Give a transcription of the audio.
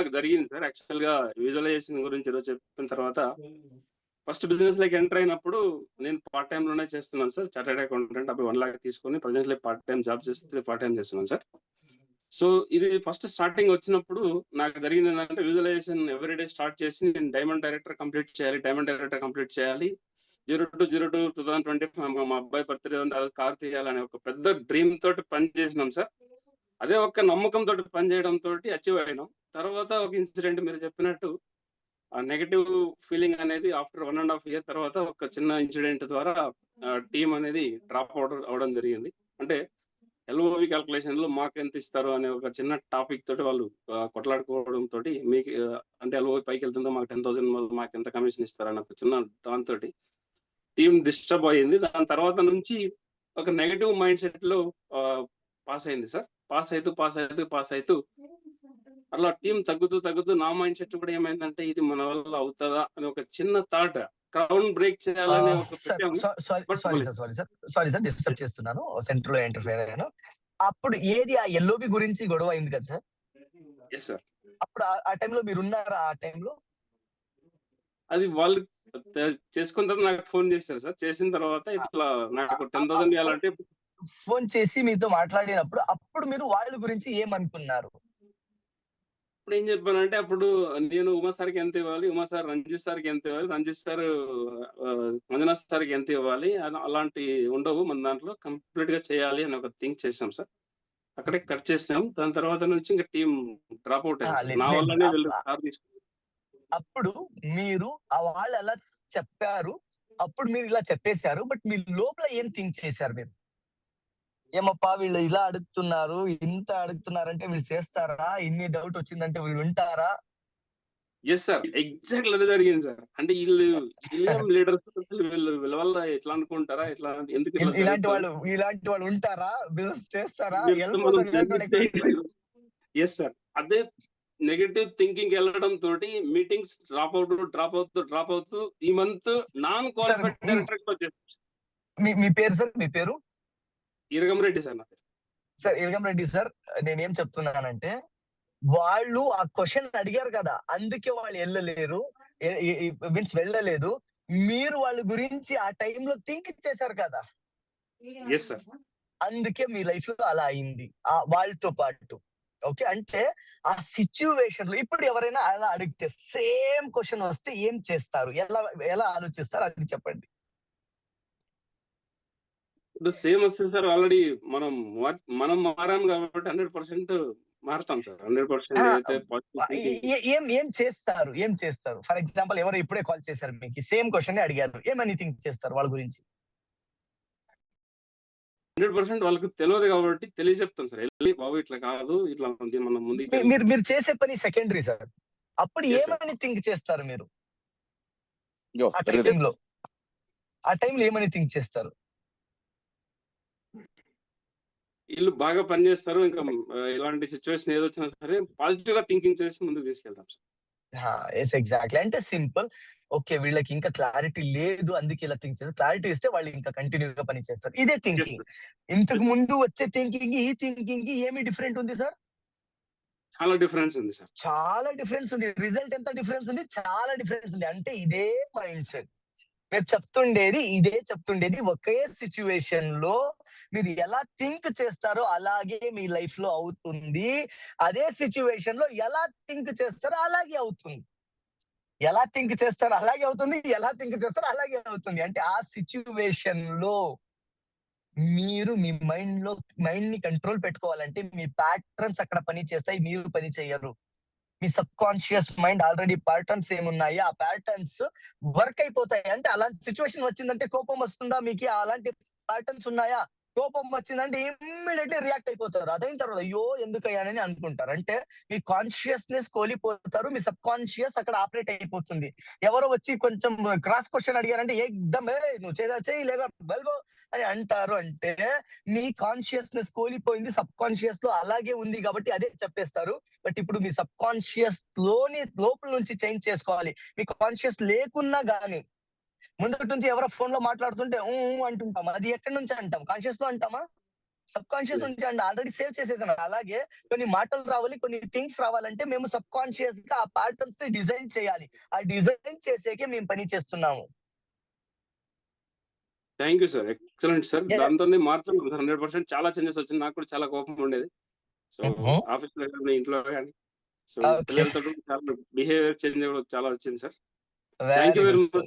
నాకు జరిగింది సార్. యాక్చువల్‌గా విజువలైజేషన్ గురించి ఈరోజు చెప్పిన తర్వాత ఫస్ట్ బిజినెస్‌లోకి ఎంటర్ అయినప్పుడు నేను పార్ట్ టైమ్‌లోనే చేస్తున్నాను సార్. చార్టర్డ్ అకౌంటెంట్ అప్పుడు 1,00,000 తీసుకొని ప్రెజెంట్‌లీ పార్ట్ టైమ్ జాబ్ చేస్తూ పార్ట్ టైమ్ చేస్తున్నాను సార్. సో, ఇది ఫస్ట్ స్టార్టింగ్ వచ్చినప్పుడు నాకు జరిగిందేంటంటే విజువలైజేషన్ ఎవ్రీడే స్టార్ట్ చేసి నేను డైమండ్ డైరెక్టర్ కంప్లీట్ చేయాలి. డైమండ్ డైరెక్టర్ కంప్లీట్ చేయాలి. 02/02/2025 మా అబ్బాయి బర్త్‌డే ఉంది. ఆ రోజు కార్ తీయాలనే ఒక పెద్ద డ్రీమ్ తోటి పని చేసినాం సార్. అదే ఒక్క నమ్మకంతోటి పని చేయడంతోటి అచీవ్ అయినాం. తర్వాత ఒక ఇన్సిడెంట్ మీరు చెప్పినట్టు ఆ నెగెటివ్ ఫీలింగ్ అనేది ఆఫ్టర్ 1 ½ ఇయర్ తర్వాత ఒక చిన్న ఇన్సిడెంట్ ద్వారా టీమ్ అనేది డ్రాప్ అవ్వడం జరిగింది. అంటే ఎల్ఓవి క్యాల్కులేషన్‌లో మాకెంత ఇస్తారు అనే ఒక చిన్న టాపిక్ తోటి వాళ్ళు కొట్లాడుకోవడంతోటి మీకు అంటే ఎల్ఓవి పైకెళ్తుందో మాకు 10,000 మాకెంత కమిషన్ ఇస్తారని ఒక చిన్న దాంతోటి టీమ్ డిస్టర్బ్ అయింది. దాని తర్వాత నుంచి ఒక నెగెటివ్ మైండ్ సెట్‌లో పాస్ అయింది సార్. పాస్ అయితూ అలా టీమ్ తగ్గుతూ నా మైండ్ సెట్ కూడా ఏమైందంటే ఇది మన వల్ల అవుతదా అని ఒక చిన్న థాట్ క్రౌన్ బ్రేక్ చేయాలనే ఒక సార్ పెట్టాము. బట్ సారీ సార్ డిస్టర్బ్ చేస్తున్నాను. సెంటర్‌లో ఇంటర్ఫియర్ అయ్యాను. అప్పుడు ఏది ఆ ఎల్ఓబి గురించి గొడవ అయింది కదా సార్? Yes sir. అప్పుడు ఆ టైంలో మీరున్నారా ఆ టైంలో? అది వాళ్ళు చేసుకున్న తర్వాత నాకు ఫోన్ చేశారు సార్. చేసిన తర్వాత ఇట్లా నాకు 10,000 ఇయ్యాలంటే ఫోన్ చేసి మీతో మాట్లాడినప్పుడు అప్పుడు మీరు వాళ్ళ గురించి ఏమనుకున్నారు? అప్పుడేం చెప్పానంటే అప్పుడు నేను ఉమా సార్‌కి ఎంత ఇవ్వాలి? ఉమా సార్ రంజిత్ సార్‌కి ఎంత ఇవ్వాలి? రంజిత్ సార్ మంజునాథ్ సార్‌కి ఎంత ఇవ్వాలి? అలాంటియి ఉండవు మన దాంట్లో. కంప్లీట్‌గా చేయాలి అని ఒక థింక్ చేసాం సార్. అక్కడే కట్ చేసాం. దాని తర్వాత నుంచి ఇంక టీమ్ డ్రాప్ ఔట్ అయింది సార్. లేదు నా లేదు వల్లనే సార్. వీళ్ళు కార్ తీసుకున్నారు. అప్పుడు మీరు వాళ్ళు అలా చెప్పారు. అప్పుడు మీరు ఇలా చెప్పేసారు. బట్ మీ లోపల ఏం థింక్ చేశారు మీరు? ఏమప్పా వీళ్ళు ఇలా అడుగుతున్నారు, ఇంత అడుగుతున్నారంటే వీళ్ళు చేస్తారా? ఇన్ని డౌట్ వచ్చిందంటే వీళ్ళు వింటారా? Yes sir. ఎగ్జాక్ట్‌లీ అదే జరిగింది సార్. అంటే ఈళ్ళేం లీడర్స్ అసలు వీళ్ళ వల్ల ఎట్లా అనుకుంటారా? ఎందుకు ఇట్లా జరుగుతది? ఇలాంటి వాళ్ళు ఉంటారా? బిజినెస్ చేస్తారా? వీళ్ళతో మనం వెళ్ళిపోతారు ఇలాంటి వాళ్ళు బిజినెస్ ఎక్కడ. Yes sir. అదే నెగెటివ్ థింకింగ్ ఎళ్ళడంతోటి మీటింగ్స్ డ్రాప్ అవుతూ ఈ మంత్ నాన్ సార్ క్వాలిఫైడ్ డైరెక్టర్‌గా వచ్చేసాను. మీ పేరు సార్? మీ పేరు? ఇరగంరెడ్డి సార్ నా పేరు. Sir ఇరగం Reddy sir. నేనేం చెప్తున్నానంటే వాళ్ళు ఆ క్వెషన్ అడిగారు కదా! అందుకే వాళ్ళు ఎళ్ళలేరు. ఎ ఎ ఎ మీన్స్ వెళ్ళలేదు. మీరు వాళ్ళ గురించి ఆ టైంలో థింక్ చేశారు కదా! Yes sir. అందుకే మీ లైఫ్‌లో అలా అయింది. వాళ్ళతో పాటు. ఓకే. అంటే ఆ సిట్యుయేషన్‌లో ఇప్పుడు ఎవరైనా అలా అడిగితే సేమ్ క్వెషన్ వస్తే ఏం చేస్తారు? ఎలా ఎలా ఆలోచిస్తారు అది చెప్పండి? ఇప్పుడు సేమ్ వస్తది సార్. ఆల్రెడీ మనం మారాం కాబట్టి 100% మారతాం సార్. 100% ఆ! ఏదైతే పాజిటివ్ థింకింగ్ ఏం చేస్తారు? ఏం చేస్తారు? ఫర్ ఎగ్జాంపుల్ ఎవరో ఇప్పుడే కాల్ చేశారు మీకు. సేమ్ క్వెషనే అడిగారు. ఏమని థింక్ చేస్తారు వాళ్ళ గురించి? 100% వాళ్ళకి తెలవదు కాబట్టి తెలియజెప్తాం సార్. ఎళ్లి బాబు ఇట్లా కాదు. ఇట్లా ఉంది. మనం ముందుకెళ్ళు. మీరు మీరు చేసే పని సెకండరీ సార్. అప్పుడు యెస్ సార్. ఏమని థింక్ చేస్తారు మీరు? యో ఆ వెరీ గుడ్. టైంలో. ఆ టైంలో ఏమని థింక్ చేస్తారు? ఈళ్ళు బాగా పని చేస్తారు. ఇంకా ఇలాంటి సిట్యుయేషన్ ఏదొచ్చినా సరే పాజిటివ్‌గా థింకింగ్ చేసి ముందుకు తీసుకెళ్తాం సార్. Yes exactly. అంటే సింపుల్. ఓకే. వీళ్ళకి ఇంకా క్లారిటీ లేదు. అందుకే ఇలా థింక్ చేస్తారు. క్లారిటీ ఇస్తే వాళ్ళు ఇంకా కంటిన్యూ‌గా పని చేస్తారు. ఇదే యెస్ థింకింగ్. సార్. ఇంతకు యెస్. ముందు వచ్చే థింకింగ్‌కి, ఈ థింకింగ్‌కి ఏమి డిఫరెంట్ ఉంది సార్? చాలా డిఫరెన్స్ ఉంది సార్. చాలా డిఫరెన్స్ ఉంది. రిజల్ట్ ఎంత డిఫరెన్స్ ఉంది? చాలా డిఫరెన్స్ ఉంది. అంటే ఇదే మైండ్ సెట్. మీరు చెప్తుండేది ఒకే సిట్యుయేషన్‌లో మీరు ఎలా థింక్ చేస్తారో అలాగే మీ లైఫ్‌లో అవుతుంది. అదే సిట్యుయేషన్‌లో ఎలా థింక్ చేస్తారో అలాగే అవుతుంది. ఎలా థింక్ చేస్తారో అలాగే అవుతుంది. ఎలా థింక్ చేస్తారో అలాగే అవుతుంది. అంటే ఆ సిట్యుయేషన్‌లో మీరు మీ మైండ్‌ని కంట్రోల్ పెట్టుకోవాలంటే మీ ప్యాటర్న్స్ అక్కడ పని చేస్తాయి. మీరు పని చేయరు. మీ సబ్‌కాన్షియస్ మైండ్ ఆల్రెడీ ప్యాటర్న్స్ ఏమున్నాయి, ఆ ప్యాటర్న్స్ వర్క్ అయిపోతాయి. అంటే అలాంటి సిట్యుయేషన్ వచ్చిందంటే కోపం వస్తుందా మీకి? అలాంటి ప్యాటర్న్స్ ఉన్నాయా? కోపం వచ్చిందంటే ఇమ్మీడియేట్‌లీ రియాక్ట్ అయిపోతారు. అదైన తర్వాత అయ్యో! ఎందుకయ్యానని అనుకుంటారు. అంటే మీ కాన్షియస్‌నెస్ కోల్పోతారు. మీ సబ్‌కాన్షియస్ అక్కడ ఆపరేట్ అయిపోతుంది. ఎవరో వచ్చి కొంచెం క్రాస్ క్వెషన్ అడిగారంటే ఏక్దమ్ "ఏయ్! నువ్వు చెయ్యి లేక వెళ్ళిపో" అని అంటారు. అంటే మీ కాన్షియస్‌నెస్ కోల్పోయింది. సబ్‌కాన్షియస్‌లో అలాగే ఉంది కాబట్టి అదే చెప్పేస్తారు. బట్ ఇప్పుడు మీ సబ్‌కాన్షియస్ లోపల నుంచి చేంజ్ చేసుకోవాలి. మీ కాన్షియస్ లేకున్నా గాని, ముందటి నుంచి ఎవరో ఫోన్‌లో మాట్లాడుతుంటే ఊ ఊ అంటుంటాం. అది ఎక్కడి నుంచి అంటాం? కాన్షియస్‌లో అంటామా? సబ్ కాన్షియస్ నుంచి అండి ఆల్రెడీ సేవ్ చేసేసాను. అలాగే కొన్ని మాటలు రావాలి, కొన్ని థింగ్స్ రావాలంటే మేము సబ్ కాన్షియస్ గా ఆ ప్యాటర్న్స్ ని డిజైన్ చేయాలి. ఆ డిజైన్ చేసేకే మేము పని చేస్తున్నాము. Thank you sir. Excellent sir. Yeah. దాంతోనే మారుతున్నాం 100% చాలా చేంజెస్ వచ్చింది. నాకు కూడా చాలా కోపం ఉండేది. So Mhm. ఆఫీస్‌లో గాని, ఇంట్లో గాని. So Okay. పిల్లలతో చాలా బిహేవియర్ చేంజ్ కూడా చాలా వచ్చింది sir. Thank very you very good much. Sir.